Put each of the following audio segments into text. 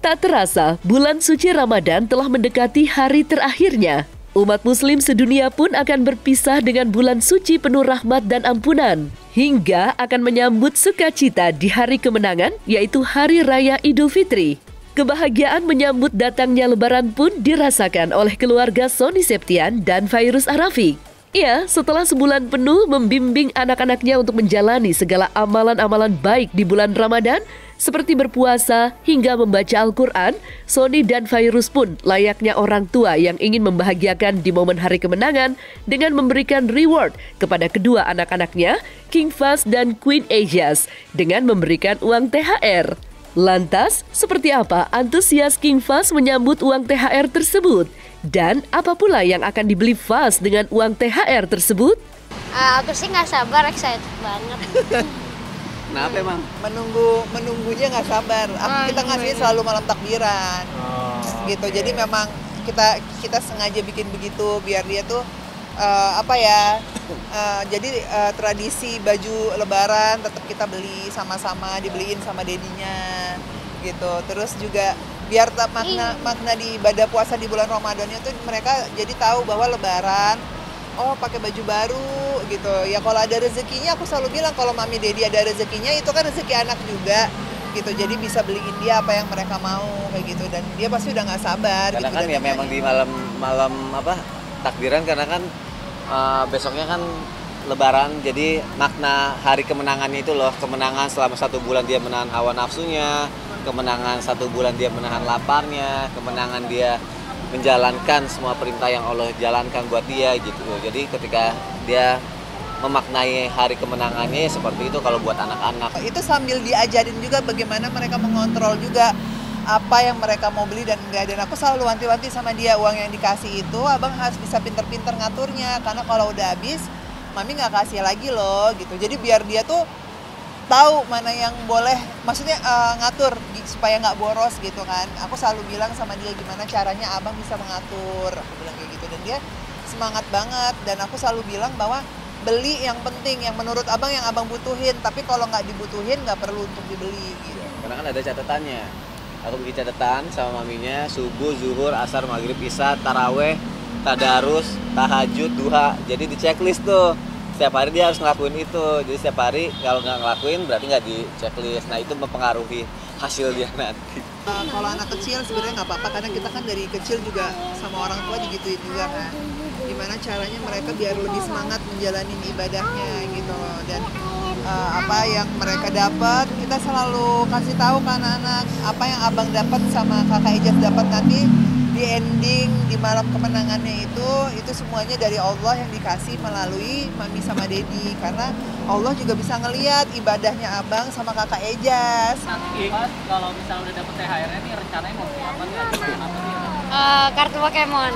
Tak terasa, bulan suci Ramadan telah mendekati hari terakhirnya. Umat muslim sedunia pun akan berpisah dengan bulan suci penuh rahmat dan ampunan. Hingga akan menyambut sukacita di hari kemenangan, yaitu Hari Raya Idul Fitri. Kebahagiaan menyambut datangnya Lebaran pun dirasakan oleh keluarga Sony Septian dan Fairuz Arafik. Ia setelah sebulan penuh membimbing anak-anaknya untuk menjalani segala amalan-amalan baik di bulan Ramadan, seperti berpuasa hingga membaca Al-Quran, Sony dan Fairuz pun layaknya orang tua yang ingin membahagiakan di momen hari kemenangan dengan memberikan reward kepada kedua anak-anaknya, King Fahz dan Queen Ajas, dengan memberikan uang THR. Lantas, seperti apa antusias King Fahz menyambut uang THR tersebut? Dan apa pula yang akan dibeli Fahz dengan uang THR tersebut? Aku sih nggak sabar, excited banget. Kenapa emang? Menunggunya nggak sabar. Kita ngasih selalu malam takbiran, gitu. Jadi memang kita sengaja bikin begitu biar dia tuh jadi tradisi baju Lebaran tetap kita beli sama-sama, dibeliin sama dedinya, gitu. Terus juga biar makna di ibadah puasa di bulan Ramadannya tuh mereka jadi tahu bahwa Lebaran, oh pakai baju baru gitu. Ya kalau ada rezekinya, aku selalu bilang kalau mami dedi ada rezekinya itu kan rezeki anak juga gitu. Jadi bisa beliin dia apa yang mereka mau kayak gitu, dan dia pasti udah nggak sabar. Karena gitu, kan ya memang di malam takbiran, karena kan besoknya kan Lebaran, jadi makna hari kemenangannya itu loh, kemenangan selama 1 bulan dia menahan hawa nafsunya, kemenangan 1 bulan dia menahan laparnya, kemenangan dia menjalankan semua perintah yang Allah jalankan buat dia gitu. Jadi ketika dia memaknai hari kemenangannya seperti itu kalau buat anak-anak. Itu sambil diajarin juga bagaimana mereka mengontrol juga apa yang mereka mau beli dan enggak. Dan aku selalu wanti-wanti sama dia, uang yang dikasih itu abang harus bisa pinter-pinter ngaturnya, karena kalau udah habis mami nggak kasih lagi loh gitu. Jadi biar dia tuh tahu mana yang boleh, maksudnya ngatur supaya nggak boros gitu kan. Aku selalu bilang sama dia gimana caranya abang bisa mengatur, aku bilang kayak gitu, dan dia semangat banget. Dan aku selalu bilang bahwa beli yang penting, yang menurut abang yang abang butuhin, tapi kalau nggak dibutuhin nggak perlu untuk dibeli gitu. Karena kan ada catatannya. Aku bikin catatan sama maminya, subuh, zuhur, asar, maghrib, isya, taraweh, tadarus, tahajud, duha. Jadi di checklist tuh. Setiap hari dia harus ngelakuin itu. Jadi setiap hari kalau nggak ngelakuin berarti nggak di checklist. Nah itu mempengaruhi hasil dia nanti. Kalau anak kecil sebenarnya nggak apa-apa, karena kita kan dari kecil juga sama orang tua digituin juga kan. Gimana caranya mereka biar lebih semangat menjalani ibadahnya gitu loh. Dan apa yang mereka dapat kita selalu kasih tahu ke anak-anak. Apa yang abang dapat sama kakak Ijaz dapat nanti di ending, di malam kemenangannya itu semuanya dari Allah yang dikasih melalui mami sama dedi. Karena Allah juga bisa ngelihat ibadahnya abang sama kakak Ijaz. Nanti kalau misalnya udah dapet THR-nya nih, rencananya mau beli apa nih? Kartu Pokemon.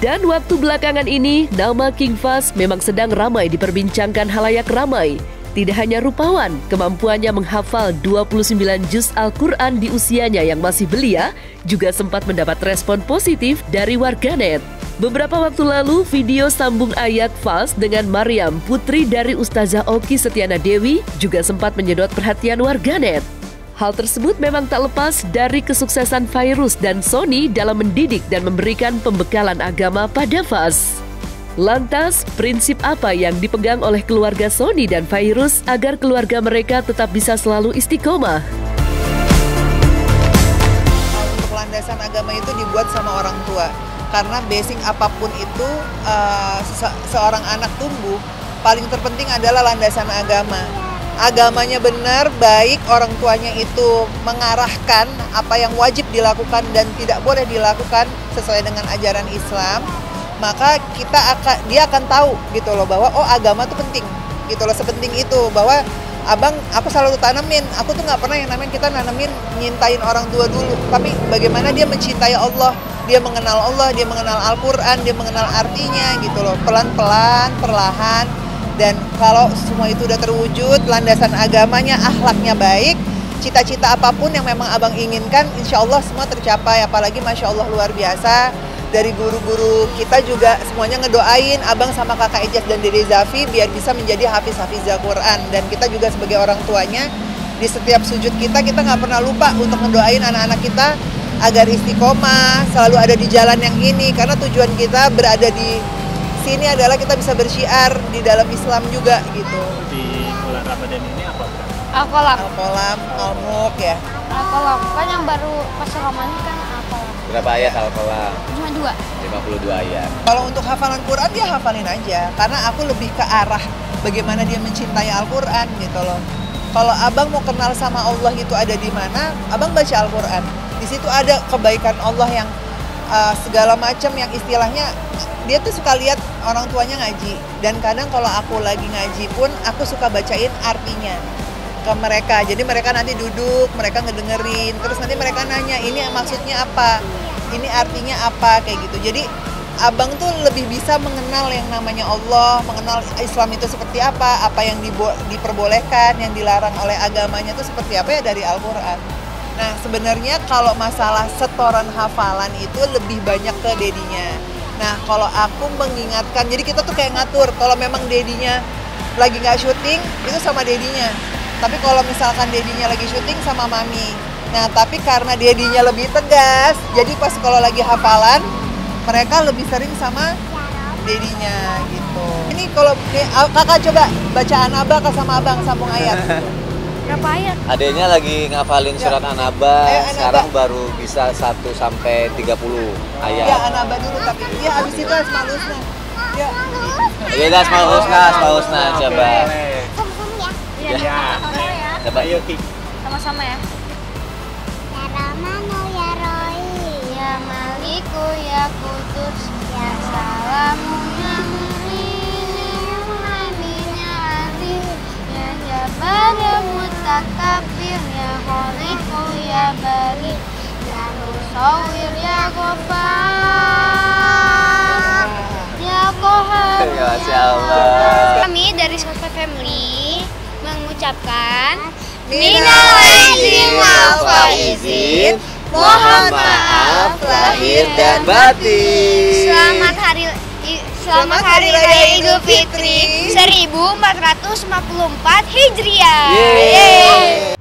Dan waktu belakangan ini, nama King Fahz memang sedang ramai diperbincangkan halayak ramai. Tidak hanya rupawan, kemampuannya menghafal 29 juz Al-Quran di usianya yang masih belia juga sempat mendapat respon positif dari warganet. Beberapa waktu lalu, video sambung ayat Fahz dengan Maryam, putri dari Ustazah Oki Setiana Dewi, juga sempat menyedot perhatian warganet. Hal tersebut memang tak lepas dari kesuksesan Fairuz dan Sony dalam mendidik dan memberikan pembekalan agama pada Fahz. Lantas, prinsip apa yang dipegang oleh keluarga Sony dan Fairuz agar keluarga mereka tetap bisa selalu istiqomah? Untuk landasan agama itu dibuat sama orang tua. Karena basic apapun itu seorang anak tumbuh, paling terpenting adalah landasan agama. Agamanya benar, baik, orang tuanya itu mengarahkan apa yang wajib dilakukan dan tidak boleh dilakukan sesuai dengan ajaran Islam, maka dia akan tahu gitu loh bahwa oh agama tuh penting gitu loh. Sepenting itu bahwa abang, aku selalu tanamin, aku tuh nggak pernah yang namanya kita nanamin nyintain orang tua dulu, tapi bagaimana dia mencintai Allah, dia mengenal Allah, dia mengenal Al-Quran, dia mengenal artinya gitu loh, pelan-pelan, perlahan. Dan kalau semua itu udah terwujud, landasan agamanya, akhlaknya baik, cita-cita apapun yang memang abang inginkan, insya Allah semua tercapai. Apalagi Masya Allah luar biasa, Dari guru-guru kita juga semuanya ngedoain abang sama kakak Ijaz dan Dede Zafi biar bisa menjadi hafiz-hafizah Quran. Dan kita juga sebagai orang tuanya, di setiap sujud kita nggak pernah lupa untuk ngedoain anak-anak kita agar istiqomah, selalu ada di jalan yang ini. Karena tujuan kita berada di sini adalah kita bisa bersyiar di dalam Islam juga gitu. Di bulan Ramadan ini apa? Alkolam. Al-Qolam, Al-Mulk ya. Alkolam. Kan yang baru pas Ramadan kan alkolam. Berapa ayat Al-Qalam? Cuma 2. 52 ayat. Kalau untuk hafalan Quran dia hafalin aja, karena aku lebih ke arah bagaimana dia mencintai Al-Quran gitu loh. Kalau abang mau kenal sama Allah itu ada di mana, abang baca Al-Quran. Di situ ada kebaikan Allah yang segala macam, yang istilahnya dia tuh suka lihat orang tuanya ngaji. Dan kadang kalau aku lagi ngaji pun aku suka bacain artinya ke mereka. Jadi mereka nanti duduk, mereka ngedengerin, terus nanti mereka nanya ini maksudnya apa, ini artinya apa, kayak gitu. Jadi abang tuh lebih bisa mengenal yang namanya Allah, mengenal Islam itu seperti apa yang diperbolehkan, yang dilarang oleh agamanya itu seperti apa ya dari Al-Quran. Nah sebenarnya kalau masalah setoran hafalan itu lebih banyak ke dedinya. Nah kalau aku mengingatkan, jadi kita tuh kayak ngatur, kalau memang dedinya lagi nggak syuting itu sama dedinya. Tapi kalau misalkan dedinya lagi syuting sama mami. Nah tapi karena dedinya lebih tegas, jadi pas kalau lagi hafalan mereka lebih sering sama dedinya gitu. Ini kalau kakak coba baca An-Naba sama abang sambung ayat. Berapa ayat? Adanya lagi ngafalin surat An-Naba, Ayo, An-Naba. sekarang baru bisa 1 sampai 30 ayat. Ya An-Naba dulu, tapi ya abis itu Asmaul Husna. Ya. Ya udah Asmaul Husna coba. Iya. Sama-sama ya. Coba yuk. Sama-sama ya. Ya Rahmanu ya Rohi, ya Maliku ya Kudus, ya Salamu ya Mu'min ya Aziz, ya Jabbar ya Mutakabir, ya Khaliqu ya Bari, ya Musawwir ya Ghaffar, ya Qahhar Ya Masya Allah. Kami dari Sosmed Family mengucapkan Minal aidin wal faizin, mohon maaf lahir dan batin. Selamat Hari Raya Idul Fitri 1444 Hijriah. Yeay.